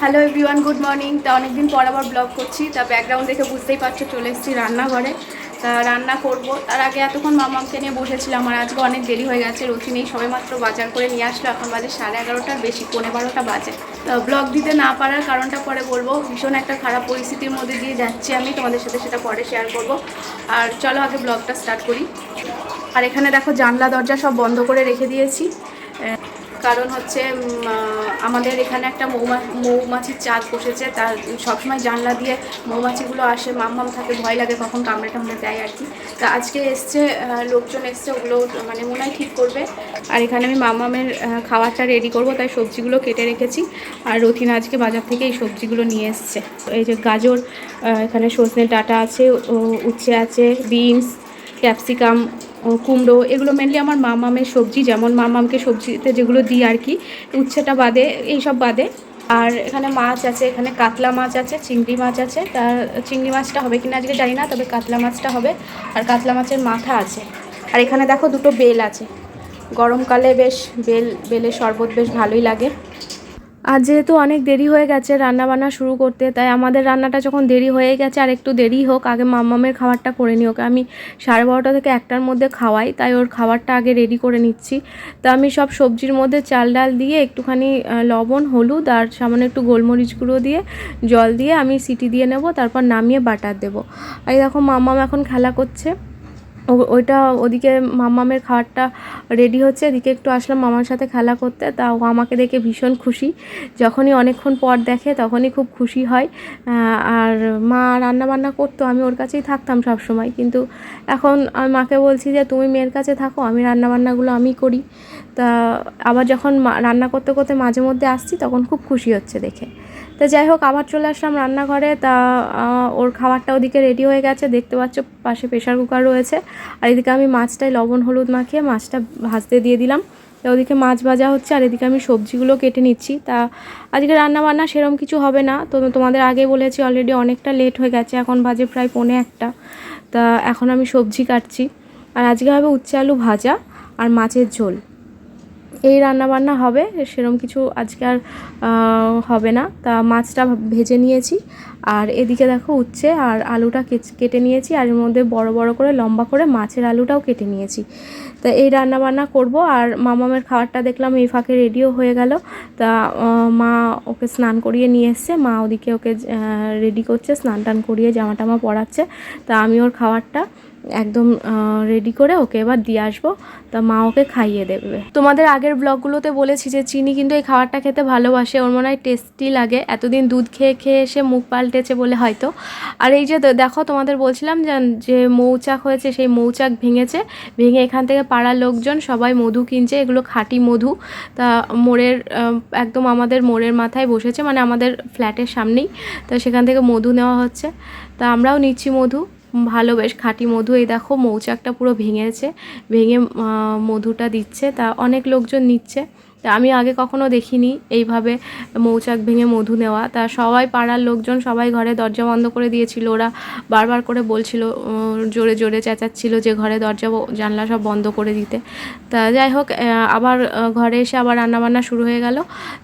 Hello everyone, good morning. তা অনেকদিন পর আবার ব্লগ করছি। তা ব্যাকগ্রাউন্ড দেখে বুঝতেই পারছো, চলে এসেছি রান্নাঘরে। তা রান্না করব, তার আগে এতক্ষণ মামাকে নিয়ে বসেছিলাম। আর আজকে অনেক দেরি হয়ে গেছে, রুটি নেই, সবে মাত্র বাজার করে নিয়ে আসলো। এখন বাজে 11:30টার বেশি, 11:15 বাজে। তা ব্লগ দিতে না পারার কারণটা পরে বলবো। ভীষণ একটা খারাপ পরিস্থিতির মধ্যে দিয়ে যাচ্ছি আমি, তোমাদের সাথে সেটা পরে শেয়ার করব। আর চলো আগে ব্লগটা স্টার্ট করি। আর এখানে দেখো জানলা দরজা সব বন্ধ করে রেখে দিয়েছি, কারণ হচ্ছে আমাদের এখানে একটা মৌমাছির চাক বসেছে। তার সবসময় জানলা দিয়ে মৌমাছিগুলো আসে, মাম্মাম থাকে, ভয় লাগে কখন কামড়ে টামড়ে দেয় আর কি। তা আজকে এসছে, লোকজন এসছে, ওগুলো মানে মনে হয় ঠিক করবে। আর এখানে আমি মাম্মামের খাবারটা রেডি করব, তাই সবজিগুলো কেটে রেখেছি। আর রথিন আজকে বাজার থেকে এই সবজিগুলো নিয়ে এসছে। এই যে গাজর, এখানে সজনে ডাঁটা আছে, উচ্ছে আছে, বিনস, ক্যাপসিকাম, কুমড়ো, এগুলো মেনলি আমার মামামের সবজি। যেমন মামামকে সবজিতে যেগুলো দিই আর কি, উচ্ছেটা বাদে, এইসব বাদে। আর এখানে মাছ আছে, এখানে কাতলা মাছ আছে, চিংড়ি মাছ আছে। তার চিংড়ি মাছটা হবে কিনা আজকে জানি না, তবে কাতলা মাছটা হবে। আর কাতলা মাছের মাথা আছে। আর এখানে দেখো দুটো বেল আছে, গরমকালে বেশ বেলের শরবত বেশ ভালোই লাগে। আর যেহেতু অনেক দেরি হয়ে গেছে রান্নাবান্না শুরু করতে, তাই আমাদের রান্নাটা যখন দেরি হয়ে গেছে, আর একটু দেরি হোক, আগে মাম্মামের খাবারটা করে নিই। ওকে আমি 12:30 থেকে 1টার মধ্যে খাওয়াই, তাই ওর খাবারটা আগে রেডি করে নিচ্ছি। তা আমি সব সবজির মধ্যে চাল ডাল দিয়ে একটুখানি লবণ, হলুদ আর সামান্য একটু গোলমরিচ গুঁড়ো দিয়ে জল দিয়ে আমি সিটি দিয়ে নেব, তারপর নামিয়ে বাটার দেবো। আর এই দেখো মাম্মাম এখন খেলা করছে। ওইটা ওদিকে মাম্মামের খাবারটা রেডি হচ্ছে, এদিকে একটু আসলাম মামার সাথে খেলা করতে। তা ও আমাকে দেখে ভীষণ খুশি, যখনই অনেকক্ষণ পর দেখে তখনই খুব খুশি হয়। আর মা রান্না বান্না করতো, আমি ওর কাছেই থাকতাম সব সময়, কিন্তু এখন আমি মাকে বলছি যে তুমি মেয়ের কাছে থাকো, আমি রান্নাবান্নাগুলো আমি করি। তা আবার যখন রান্না করতে করতে মাঝে মধ্যে আসছি, তখন খুব খুশি হচ্ছে দেখে। তা যাই হোক, আবার চলে আসলাম রান্নাঘরে। তা ওর খাবারটা ওদিকে রেডি হয়ে গেছে, দেখতে পাচ্ছ পাশে প্রেশার কুকার রয়েছে। আর এদিকে আমি মাছটায় লবণ হলুদ মাখিয়ে মাছটা ভাজতে দিয়ে দিলাম। তা ওদিকে মাছ ভাজা হচ্ছে, আর এদিকে আমি সবজিগুলো কেটে নিচ্ছি। তা আজকে রান্নাবান্না সেরকম কিছু হবে না, তো তোমাদের আগে বলেছি অলরেডি অনেকটা লেট হয়ে গেছে, এখন বাজে প্রায় 1:45। তা এখন আমি সবজি কাটছি। আর আজকে হবে উচ্ছে আলু ভাজা আর মাছের ঝোল, এই রান্নাবান্না হবে। সেরকম কিছু আজকে আর হবে না। তা মাছটা ভেজে নিয়েছি, আর এদিকে দেখো উচ্ছে আর আলুটা কেটে নিয়েছি, আর এর মধ্যে বড় বড় করে লম্বা করে মাছের আলুটাও কেটে নিয়েছি। তা এই রান্নাবান্না করব। আর মামামের খাবারটা দেখলাম এই ফাঁকে রেডিও হয়ে গেল। তা মা ওকে স্নান করিয়ে নিয়ে এসছে, মা ওদিকে ওকে রেডি করছে, স্নান টান করিয়ে জামা টামা পরাচ্ছে। তা আমি ওর খাবারটা একদম রেডি করে ওকে এবার দিয়ে আসবো। তা মা ওকে খাইয়ে দেবে। তোমাদের আগের ব্লগগুলোতে বলেছি যে চিনি কিন্তু এই খাবারটা খেতে ভালোবাসে, ওর মনে হয় টেস্টি লাগে। এতদিন দুধ খেয়ে খেয়ে এসে মুখ পাল্টেছে বলে হয়তো। আর এই যে দেখো, তোমাদের বলছিলাম যে মৌচাক হয়েছে, সেই মৌচাক ভেঙে এখান থেকে পাড়ার লোকজন সবাই মধু কিনছে। এগুলো খাঁটি মধু। তা মোড়ের একদম আমাদের মোড়ের মাথায় বসেছে, মানে আমাদের ফ্ল্যাটের সামনেই। তা সেখান থেকে মধু নেওয়া হচ্ছে। তা আমরাও নিচ্ছি মধু, ভালো বেশ খাঁটি মধু। এই দেখো মৌচাকটা পুরো ভেঙে মধুটা দিচ্ছে। তা অনেক লোকজন নিচ্ছে। তা আমি আগে কখনো দেখিনি এইভাবে মৌচাক ভেঙে মধু নেওয়া। তা সবাই পাড়ার লোকজন সবাই ঘরে দরজা বন্ধ করে দিয়েছিল। ওরা বারবার করে বলছিল, জোরে জোরে চেঁচাচ্ছিল যে ঘরে দরজা জানলা সব বন্ধ করে দিতে। তা যাই হোক, আবার ঘরে এসে আবার রান্নাবান্না শুরু হয়ে গেল।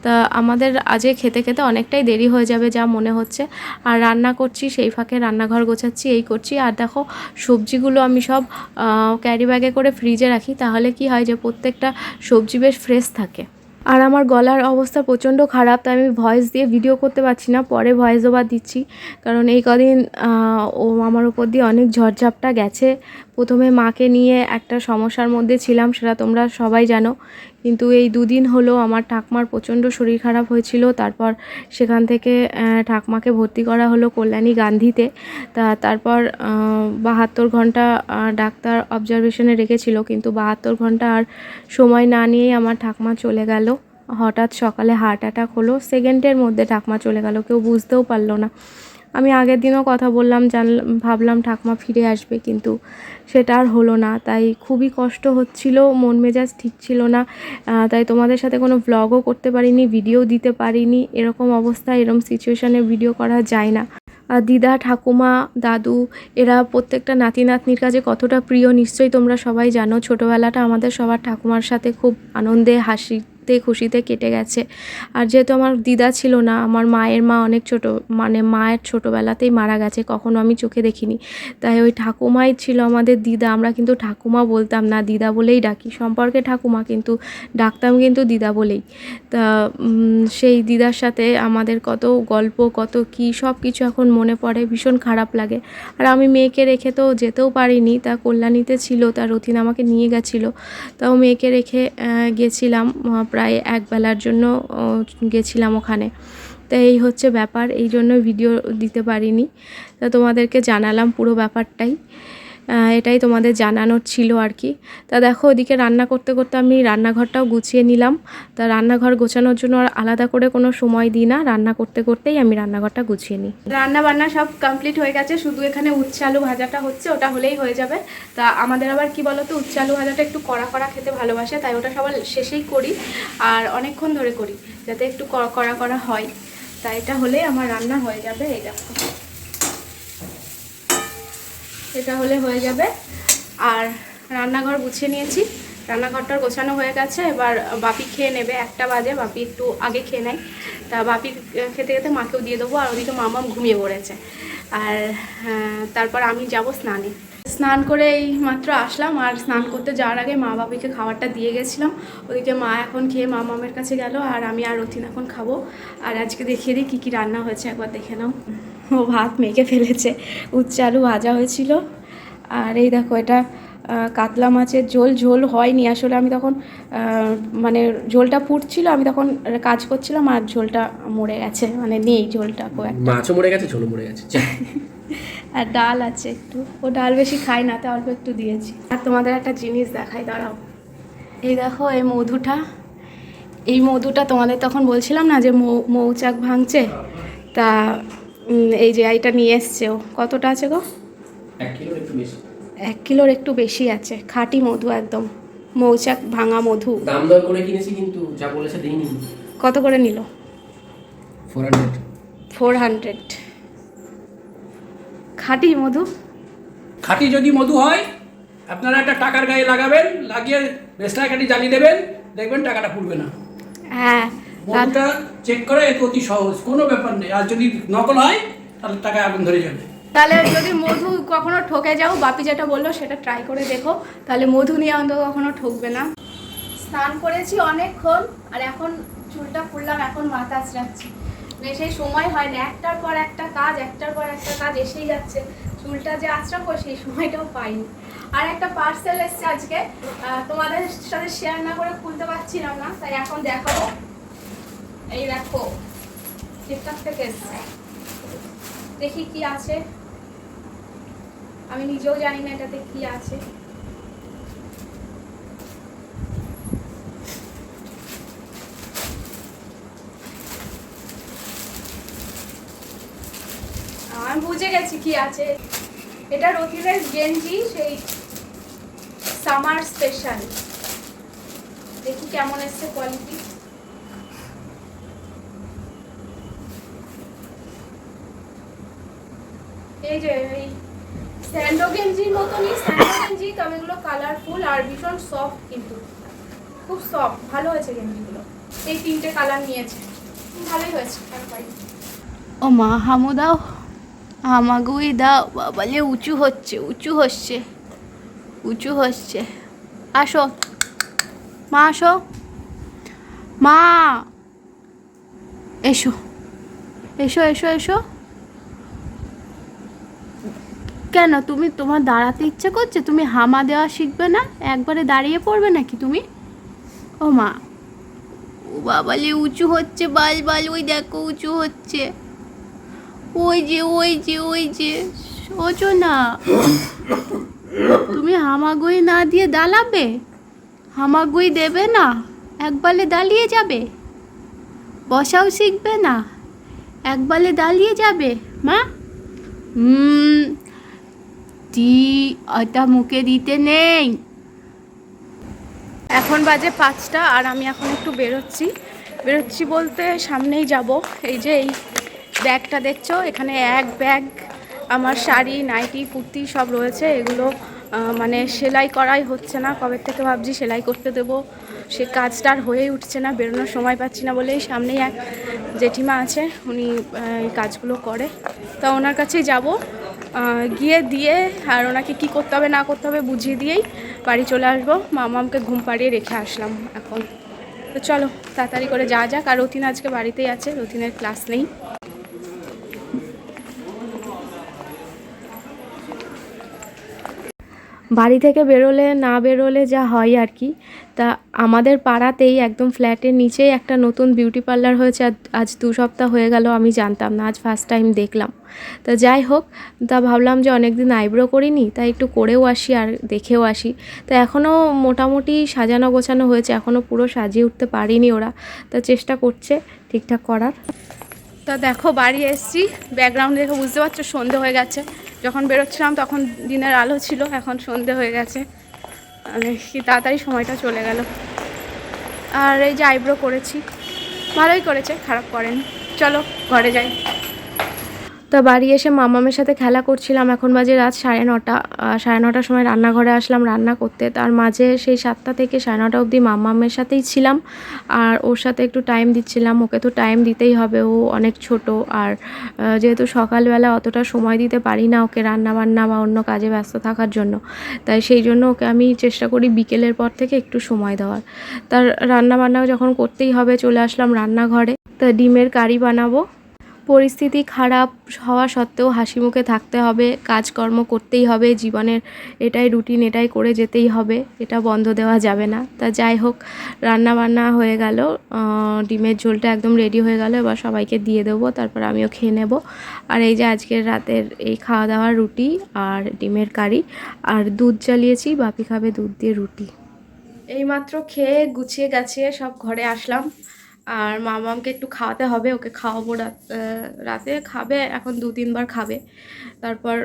তা আমাদের আজকে খেতে খেতে অনেকটাই দেরি হয়ে যাবে যা মনে হচ্ছে। আর রান্না করছি, সেই ফাঁকে রান্নাঘর গোছাচ্ছি, এই করছি। আর দেখো সবজিগুলো আমি সব ক্যারি ব্যাগে করে ফ্রিজে রাখি, তাহলে কি হয় যে প্রত্যেকটা সবজি বেশ ফ্রেশ থাকে। আর আমার গলার অবস্থা প্রচণ্ড খারাপ, তাই আমি ভয়েস দিয়ে ভিডিও করতে পারছি না, পরে ভয়েস ওভার দিচ্ছি। কারণ এই কদিন আমার ওপর দিয়ে অনেক ঝড়ঝাপটা গেছে। প্রথমে মাকে নিয়ে একটা সমস্যার মধ্যে ছিলাম, সেটা তোমরা সবাই জানো। কিন্তু এই দুদিন হলো আমার ঠাকমার প্রচণ্ড শরীর খারাপ হয়েছিল। তারপর সেখান থেকে ঠাকমাকে ভর্তি করা হলো কল্যাণী গান্ধীতে। তারপর 72 ঘন্টা ডাক্তার অবজারভেশনে রেখেছিল, কিন্তু 72 ঘন্টা আর সময় না নিয়েই আমার ঠাকমা চলে গেল। হঠাৎ সকালে হার্ট অ্যাটাক হলো, সেকেন্ডের মধ্যে ঠাকমা চলে গেল, কেউ বুঝতেও পারলো না। আমি আগের দিনও কথা বললাম, ভাবলাম ঠাকমা ফিরে আসবে, কিন্তু সেটা আর হলো না। তাই খুবই কষ্ট হচ্ছিল, মন মেজাজ ঠিক ছিল না। তাই তোমাদের সাথে কোনো ব্লগও করতে পারিনি, ভিডিও দিতে পারিনি। এরকম অবস্থায় এরকম সিচুয়েশানে ভিডিও করা যায় না। দিদা, ঠাকুমা, দাদু, এরা প্রত্যেকটা নাতি নাতনির কাছে কতটা প্রিয় নিশ্চয়ই তোমরা সবাই জানো। ছোটোবেলাটা আমাদের সবার ঠাকুমার সাথে খুব আনন্দে হাসি হাসতে খুশিতে কেটে গেছে। আর যেহেতু আমার দিদা ছিল না, আমার মায়ের মা অনেক ছোটো, মানে মায়ের ছোটোবেলাতেই মারা গেছে, কখনো আমি চোখে দেখিনি, তাই ওই ঠাকুমাই ছিল আমাদের দিদা। আমরা কিন্তু ঠাকুমা বলতাম না, দিদা বলেই ডাকি, সম্পর্কে ঠাকুমা কিন্তু ডাকতাম কিন্তু দিদা বলেই। তা সেই দিদার সাথে আমাদের কত গল্প, কত কী সব কিছু এখন মনে পড়ে, ভীষণ খারাপ লাগে। আর আমি মেয়েকে রেখে তো যেতেও পারিনি, তা কল্যাণীতে ছিল, তা রতিন আমাকে নিয়ে গেছিলো, তাও মেয়েকে রেখে গেছিলাম, প্রায় একবেলার জন্য গেছিলাম ওখানে। তো এই হচ্ছে ব্যাপার, এই জন্য ভিডিও দিতে পারিনি। তা তোমাদেরকে জানালাম পুরো ব্যাপারটাই, এটাই তোমাদের জানানোর ছিল আর কি। তা দেখো ওদিকে রান্না করতে করতে আমি রান্নাঘরটাও গুছিয়ে নিলাম। তা রান্নাঘর গোছানোর জন্য আর আলাদা করে কোনো সময় দিই না, রান্না করতে করতেই আমি রান্নাঘরটা গুছিয়ে নিই। রান্না বান্না সব কমপ্লিট হয়ে গেছে, শুধু এখানে উচ্ছে আলু ভাজাটা হচ্ছে, ওটা হলেই হয়ে যাবে। তা আমাদের আবার কি বলো তো, উচ্ছে আলু ভাজাটা একটু কড়া কড়া খেতে ভালোবাসে, তাই ওটা সবার শেষেই করি, আর অনেকক্ষণ ধরে করি যাতে একটু কড়া কড়া হয়। তাই এটা হলেই আমার রান্না হয়ে যাবে। এই দেখো, এটা হলে হয়ে যাবে। আর রান্নাঘর গুছিয়ে নিয়েছি, রান্নাঘরটার গোছানো হয়ে গেছে। এবার বাপি খেয়ে নেবে, 1টা বাজে, বাপি একটু আগে খেয়ে নেয়। তা বাপি খেতে খেতে মাকেও দিয়ে দেবো, আর ওদিকে মামাম ঘুমিয়ে পড়েছে। আর তারপর আমি যাব স্নানে। স্নান করে এই মাত্র আসলাম, আর স্নান করতে যাওয়ার আগে মা বাপিকে খাবারটা দিয়ে গেছিলাম। ওদিকে মা এখন খেয়ে মামামের কাছে গেল, আর আমি আর রতিন এখন খাবো। আর আজকে দেখিয়ে দিই কী কী রান্না হয়েছে, একবার দেখে নাও। ও ভাত মেখে ফেলেছে, উচ্ছে আলু ভাজা হয়েছিল। আর এই দেখো, এটা কাতলা মাছের ঝোল হয়নি আসলে, আমি তখন মানে ঝোলটা ফুটছিল, আমি তখন কাজ করছিলাম, আর ঝোলটা মরে গেছে, মানে নেই ঝোলটা, মাছও মরে গেছে, ঝোলও মরে গেছে। আর ডাল আছে একটু, ও ডাল বেশি খায় না, তাই অল্প একটু দিয়েছি। আর তোমাদের একটা জিনিস দেখাই, দাঁড়াও। এই দেখো এই মধুটা তোমাদের তখন বলছিলাম না যে মৌচাক ভাঙছে, তা এই যে এইটা নিয়ে এসছে। ও কতটা আছে গো? 1 কিলোর একটু বেশি। 1 কিলোর একটু বেশি আছে, খাঁটি মধু একদম, মৌচাক ভাঙা মধু। দাম দর করে কিনেছি, কিন্তু যা বলেছে দেইনি। কত করে নিল? 400। 400 খাঁটি মধু। খাঁটি যদি মধু হয়, আপনারা একটা টাকার গায়ে লাগাবেন, লাগিয়ে রেস্টার কাটি জ্বালিয়ে দেবেন, দেখবেন টাকাটা পুড়বে না। হ্যাঁ, মধুটা চেক করে এত অতি সহজ, কোনো ব্যাপার নেই। আর যদি নকল হয় তাহলে টাকায় আগুন ধরে যাবে। তাহলে যদি মধু কখনো ঠকে যাও, বাপি যেটা বললো সেটা ট্রাই করে দেখো, তাহলে মধু নিয়ে অন্তত কখনো ঠকবে না। স্নান করেছি অনেকক্ষণ, আর এখন চুলটা খুললাম, এখন মাথা আঁচড়াচ্ছি, মানে সেই সময় হয় না, একটার পর একটা কাজ এসেই যাচ্ছে, চুলটা যে আঁচড়াবো সেই সময়টাও পাইনি। আর একটা পার্সেল এসছে আজকে, তোমাদের সাথে শেয়ার না করে খুলতে পারছিলাম না, তাই এখন দেখাবো। এই দেখো, ফ্লিপকার্ট থেকে এসছে, দেখি কি আছে, আমি নিজেও জানি না এটাতে কি আছে। আমি বুঝে গেছি কি আছে, এটা রতিনের গেঞ্জি, সেই সামার স্পেশাল। দেখি কেমন এসছে কোয়ালিটি। এই যে এই স্যান্ডো গেঞ্জির মতনই, স্যান্ডো গেঞ্জি, তবে এগুলো কালারফুল আর ভীষণ সফট, কিন্তু খুব সফট, ভালো হয়েছে গেঞ্জিগুলো। এই 3টে কালার নিয়েছে, ভালোই হয়েছে। ও মা, হামু দাও, হামাগুই দাও, বাবালে উঁচু হচ্ছে। আসো মা, আসো মা, এসো। কেন তোমার দাঁড়াতে ইচ্ছে করছে? তুমি হামা দেওয়া শিখবে না? একবারে দাঁড়িয়ে পড়বে নাকি তুমি? ও মা, ও বাবালে উঁচু হচ্ছে, বাল ওই দেখো উঁচু হচ্ছে, ওই যে সোজো না। তুমি হামাগুড়ি না দিয়ে দাঁড়াবে? হামাগুড়ি দেবে না, একবারে দাঁড়িয়ে যাবে? বসাও শিখবে না, একবারে দাঁড়িয়ে যাবে মা? এটা মুখে দিতে নেই। এখন বাজে 5টা, আর আমি এখন একটু বেরোচ্ছি বলতে সামনেই যাব। এই যে এই ব্যাগটা দেখছো, এখানে এক ব্যাগ আমার শাড়ি, নাইটি, কুর্তি সব রয়েছে। এগুলো মানে সেলাই করাই হচ্ছে না, কবে থেকে ভাবছি সেলাই করতে দেবো, সে কাজটা আর হয়েই উঠছে না, বেরোনোর সময় পাচ্ছি না বলেই সামনেই এক জেঠিমা আছে, উনি এই কাজগুলো করে, তা ওনার কাছেই যাব, গিয়ে দিয়ে আর ওনাকে কী করতে হবে না করতে হবে বুঝিয়ে দিয়েই বাড়ি চলে আসবো। মামামকে ঘুম পাড়িয়ে রেখে আসলাম এখন। তো চলো তাড়াতাড়ি করে যাওয়া যাক। আর রতিন আজকে বাড়িতেই আছে, রতিনের ক্লাস নেই। বাড়ি থেকে বেরোলে না বেরোলে যা হয় আর কি, তা আমাদের পাড়াতেই একদম ফ্ল্যাটের নিচেই একটা নতুন বিউটি পার্লার হয়েছে। আজ 2 সপ্তাহ হয়ে গেল, আমি জানতাম না, আজ ফার্স্ট টাইম দেখলাম। তা যাই হোক, তা ভাবলাম যে অনেক দিন আইব্রো করিনি, তাই একটু করেও আসি আর দেখেও আসি। তা এখনও মোটামুটি সাজানো গোছানো হয়েছে, এখনও পুরো সাজিয়ে উঠতে পারিনি ওরা, তা চেষ্টা করছে ঠিকঠাক করার। তা দেখো বাড়ি এসেছি, ব্যাকগ্রাউন্ড দেখে বুঝতে পারছো সন্ধে হয়ে গেছে। যখন বেরোচ্ছিলাম তখন দিনের আলো ছিল, এখন সন্ধে হয়ে গেছে, কি তাড়াতাড়ি সময়টা চলে গেল। আর এই যে আইব্রো করেছি, ভালোই করেছে, খারাপ করেনি। চলো ঘরে যাই। তা বাড়ি এসে মামামের সাথে খেলা করছিলাম, এখন বাজে রাত 9:30। 9:30টার সময় রান্নাঘরে আসলাম রান্না করতে। তার মাঝে সেই 7টা থেকে 9:30 অবধি মামামের সাথেই ছিলাম, আর ওর সাথে একটু টাইম দিচ্ছিলাম। ওকে তো টাইম দিতেই হবে, ও অনেক ছোট, আর যেহেতু সকালবেলা অতটা সময় দিতে পারি না ওকে রান্নাবান্না বা অন্য কাজে ব্যস্ত থাকার জন্য, তাই সেই জন্য ওকে আমি চেষ্টা করি বিকেলের পর থেকে একটু সময় দেওয়ার। তার রান্নাবান্না যখন করতেই হবে চলে আসলাম রান্নাঘরে। তা ডিমের কারি বানাবো। পরিস্থিতি খারাপ হওয়া সত্ত্বেও হাসি মুখে থাকতে হবে, কাজকর্ম করতেই হবে, জীবনের এটাই রুটিন, এটাই করে যেতেই হবে, এটা বন্ধ দেওয়া যাবে না। তা যাই হোক, রান্না বান্না হয়ে গেল, ডিমের ঝোলটা একদম রেডি হয়ে গেল, এবার সবাইকে দিয়ে দেবো, তারপর আমিও খেয়ে নেব। আর এই যে আজকের রাতের এই খাওয়া দাওয়ার রুটি আর ডিমের কারি, আর দুধ জ্বালিয়েছি, বাপি খাবে দুধ দিয়ে রুটি। এইমাত্র খেয়ে গুছিয়ে গাছিয়ে সব ঘরে আসলাম, আর মামামকে একটু খাওয়াতে হবে, ওকে খাওয়াবো। রাতে খাবে, এখন 2-3 বার খাবে, তারপর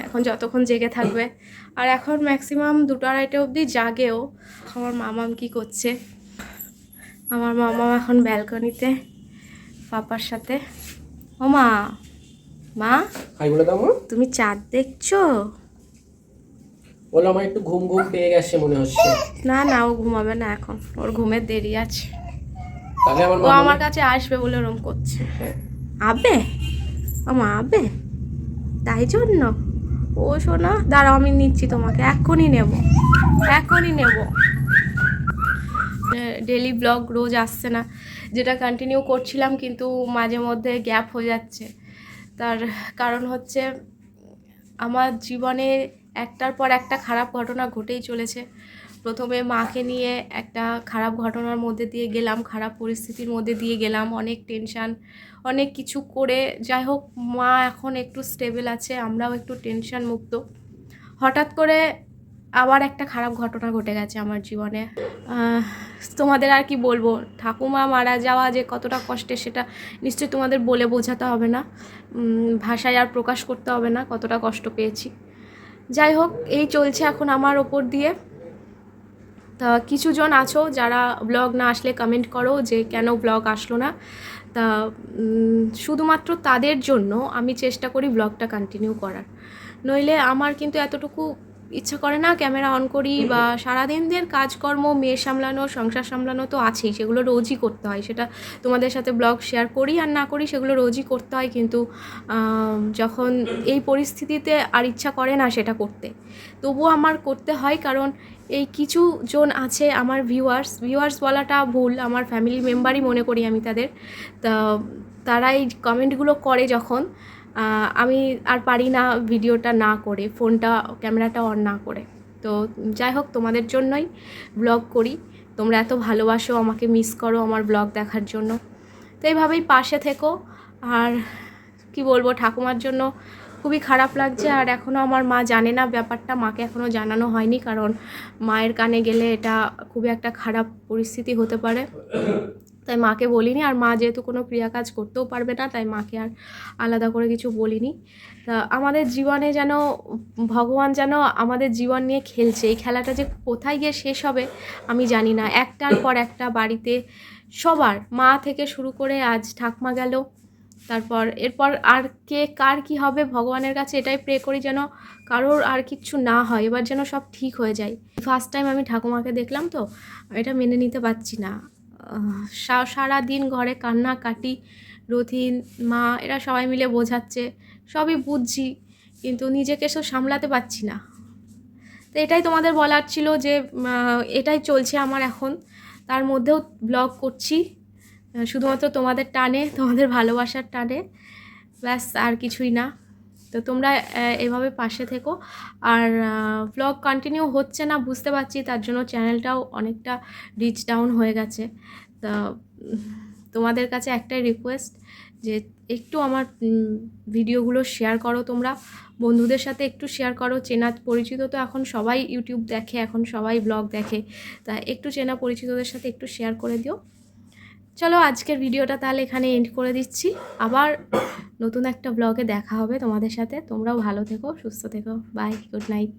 এখন যতক্ষণ জেগে থাকবে। আর এখন ম্যাক্সিমাম 2-2:30 অবধি জাগেও। আমার মামাম কি করছে? আমার মামাম এখন ব্যালকনিতে পাপার সাথে। ও মা, মা হাই বলে দাও মা। তুমি চাঁদ দেখছো? বলো আমার একটু ঘুম ঘুম পেয়ে গেছে মনে হচ্ছে। না না, ও ঘুমাবে না এখন, ওর ঘুমের দেরি আছে। তাহলে আমার ও আমার কাছে আসবে বলে ওরম করছে। আবে, মা আবে, তাই জন্য। ও শোনা, দাঁড়াও আমি নিচ্ছি তোমাকে, এখনই নেব, এখনই নেব। ডেলি ব্লগ রোজ আসছে না, যেটা কন্টিনিউ করছিলাম, কিন্তু মাঝে মধ্যে গ্যাপ হয়ে যাচ্ছে। তার কারণ হচ্ছে আমার জীবনে একটার পর একটা খারাপ ঘটনা ঘটেই চলেছে। প্রথমে মাকে নিয়ে একটা খারাপ ঘটনার মধ্যে দিয়ে গেলাম, খারাপ পরিস্থিতির মধ্যে দিয়ে গেলাম, অনেক টেনশান, অনেক কিছু করে। যাই হোক, মা এখন একটু স্টেবল আছে, আমরাও একটু টেনশান মুক্ত। হঠাৎ করে আবার একটা খারাপ ঘটনা ঘটে গেছে আমার জীবনে। তোমাদের আর কি বলবো, ঠাকুমা মারা যাওয়া যে কতটা কষ্টের সেটা নিশ্চয়ই তোমাদের বলে বোঝাতে হবে না, ভাষায় আর প্রকাশ করতে হবে না কতটা কষ্ট পেয়েছি। যাই হোক, এই চলছে এখন আমার ওপর দিয়ে। তা কিছুজন আছো যারা ব্লগ না আসলে কমেন্ট করো যে কেন ব্লগ আসলো না, তা শুধুমাত্র তাদের জন্য আমি চেষ্টা করি ব্লগটা কন্টিনিউ করার। নইলে আমার কিন্তু এতটুকু ইচ্ছা করে না ক্যামেরা অন করি, বা সারাদিনের কাজকর্ম, মেয়ে সামলানো, সংসার সামলানো তো আছেই, সেগুলো রোজই করতে হয়। সেটা তোমাদের সাথে ব্লগ শেয়ার করি আর না করি, সেগুলো রোজই করতে হয়। কিন্তু যখন এই পরিস্থিতিতে আর ইচ্ছা করে না সেটা করতে, তবুও আমার করতে হয়। কারণ এই কিছু জন আছে আমার ভিউয়ার্স বলাটা ভুল, আমার ফ্যামিলি মেম্বারই মনে করি আমি তাদের। তা তারা এই কমেন্টগুলো করে যখন, আমি আর পারি না ভিডিওটা না করে, ফোনটা ক্যামেরাটা অন না করে। তো যাই হোক, তোমাদের জন্যই ব্লগ করি, তোমরা এত ভালোবাসো, আমাকে মিস করো আমার ব্লগ দেখার জন্য। তো এইভাবেই পাশে থেকো। আর কি বলবো, ঠাকুমার জন্য খুবই খারাপ লাগছে। আর এখনও আমার মা জানে না ব্যাপারটা, মাকে এখনও জানানো হয়নি, কারণ মায়ের কানে গেলে এটা খুবই একটা খারাপ পরিস্থিতি হতে পারে, তাই মাকে বলিনি। আর মা যেহেতু কোনো ক্রিয়া কাজ করতেও পারবে না, তাই মাকে আর আলাদা করে কিছু বলিনি। তা আমাদের জীবনে যেন ভগবান যেন আমাদের জীবন নিয়ে খেলছে, এই খেলাটা যে কোথায় গিয়ে শেষ হবে আমি জানি না। একটার পর একটা বাড়িতে সবার, মা থেকে শুরু করে আজ ঠাকমা গেল, তারপর এরপর আর কে কার কী হবে ভগবানের কাছে এটাই প্রে করি যেন কারোর আর কিচ্ছু না হয়, এবার যেন সব ঠিক হয়ে যায়। ফার্স্ট টাইম আমি ঠাকুমাকে দেখলাম তো এটা মেনে নিতে পারছি না। সারা দিন ঘরে কান্নাকাটি, রথিন মা এরা সবাই মিলে বোঝাচ্ছে, সবই বুঝছি, কিন্তু নিজেকে সব সামলাতে পারছি না। তো এটাই তোমাদের বলার ছিল যে এটাই চলছে আমার এখন, তার মধ্যেও ব্লগ করছি শুধুমাত্র তোমাদের টানে, তোমাদের ভালোবাসার টানে, ব্যাস আর কিছুই না। তো তোমরা এভাবে পাশে থেকো। আর ব্লগ কন্টিনিউ হচ্ছে না বুঝতে পারছি, তার জন্য চ্যানেলটাও অনেকটা রিচ ডাউন হয়ে গেছে। তো তোমাদের কাছে একটাই রিকোয়েস্ট যে একটু আমার ভিডিওগুলো শেয়ার করো, তোমরা বন্ধুদের সাথে একটু শেয়ার করো। চেনা পরিচিত তো এখন সবাই ইউটিউব দেখে, এখন সবাই ব্লগ দেখে, তা একটু চেনা পরিচিতদের সাথে একটু শেয়ার করে দিও। চলো আজকের ভিডিওটা তাহলে এখানে এন্ড করে দিচ্ছি, আবার নতুন একটা ব্লগে দেখা হবে তোমাদের সাথে। তোমরাও ভালো থেকো, সুস্থ থেকো, বাই, গুড নাইট।